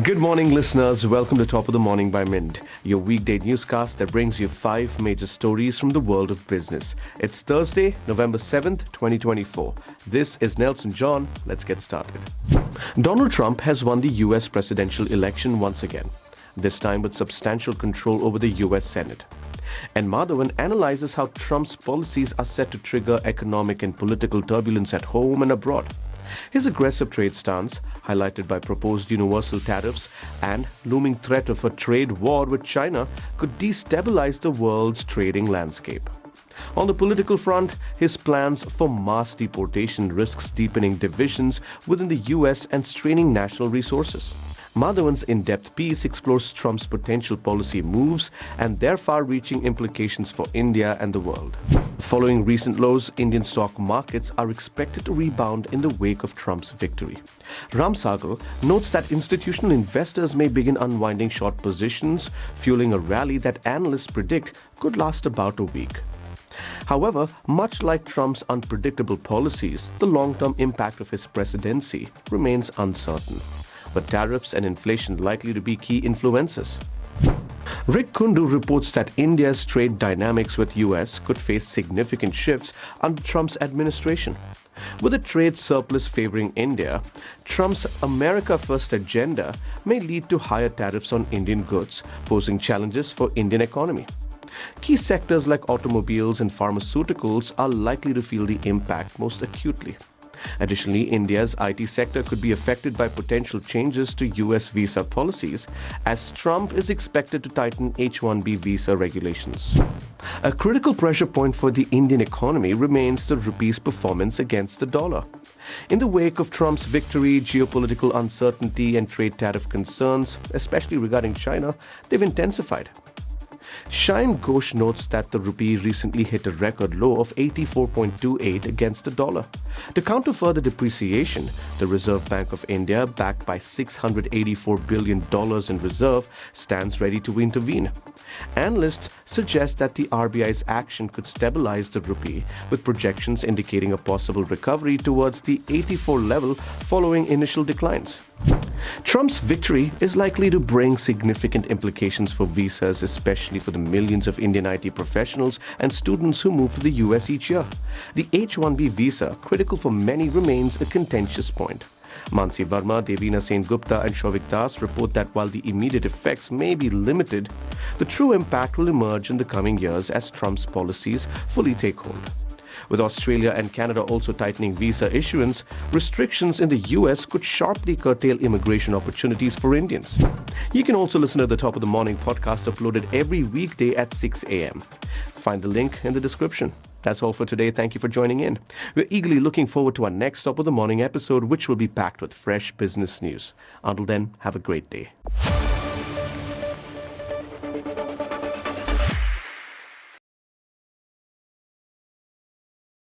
Good morning, listeners. Welcome to Top of the Morning by Mint, your weekday newscast that brings you five major stories from the world of business. It's Thursday, November 7th, 2024. This is Nelson John. Let's get started. Donald Trump has won the U.S. presidential election once again, this time with substantial control over the U.S. Senate. And Madhavan analyzes how Trump's policies are set to trigger economic and political turbulence at home and abroad. His aggressive trade stance, highlighted by proposed universal tariffs and looming threat of a trade war with China, could destabilize the world's trading landscape. On the political front, his plans for mass deportation risks deepening divisions within the U.S. and straining national resources. Madhavan's in-depth piece explores Trump's potential policy moves and their far-reaching implications for India and the world. Following recent lows, Indian stock markets are expected to rebound in the wake of Trump's victory. Ram Sagar notes that institutional investors may begin unwinding short positions, fueling a rally that analysts predict could last about a week. However, much like Trump's unpredictable policies, the long-term impact of his presidency remains uncertain, with tariffs and inflation likely to be key influences. Rick Kundu reports that India's trade dynamics with US could face significant shifts under Trump's administration. With a trade surplus favoring India, Trump's America First agenda may lead to higher tariffs on Indian goods, posing challenges for Indian economy. Key sectors like automobiles and pharmaceuticals are likely to feel the impact most acutely. Additionally, India's IT sector could be affected by potential changes to US visa policies, as Trump is expected to tighten H-1B visa regulations. A critical pressure point for the Indian economy remains the rupee's performance against the dollar. In the wake of Trump's victory, geopolitical uncertainty and trade tariff concerns, especially regarding China, they've intensified. Shine Ghosh notes that the rupee recently hit a record low of 84.28 against the dollar. To counter further depreciation, the Reserve Bank of India, backed by $684 billion in reserve, stands ready to intervene. Analysts suggest that the RBI's action could stabilize the rupee, with projections indicating a possible recovery towards the 84 level following initial declines. Trump's victory is likely to bring significant implications for visas, especially for the millions of Indian IT professionals and students who move to the US each year. The H-1B visa, critical for many, remains a contentious point. Mansi Verma, Devina Sen-Gupta and Shovik Das report that while the immediate effects may be limited, the true impact will emerge in the coming years as Trump's policies fully take hold. With Australia and Canada also tightening visa issuance, restrictions in the US could sharply curtail immigration opportunities for Indians. You can also listen to the Top of the Morning podcast uploaded every weekday at 6 a.m. Find the link in the description. That's all for today. Thank you for joining in. We're eagerly looking forward to our next Top of the Morning episode, which will be packed with fresh business news. Until then, have a great day.